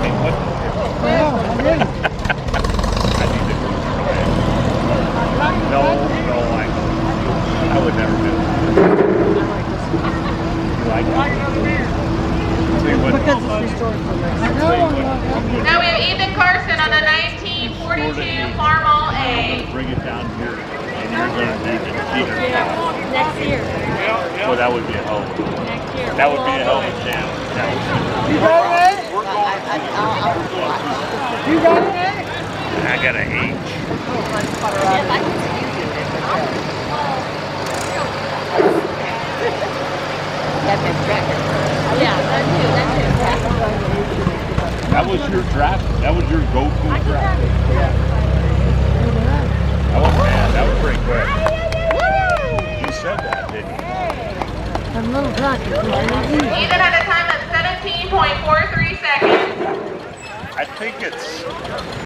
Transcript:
mean, what? Well, I'm ready. I need to go try it. No, I would never do it. You like it? See what? Because it's historical. I know. Now we have Ethan Carson on the 1942 Farmall I'm A. gonna bring it down here, and you're gonna need to see it. Next year. Well, that would be a hell of a Next year. That would be a hell of a challenge. That would be. You got it, Ed? You got it, Ed? I got an H. If I can see you do it. Yeah, that too. That was your draft. That was your go-to draft. That was bad. That was pretty quick. You said that, didn't you? I'm a little practice. Ethan had a time of 17.43 seconds. I think it's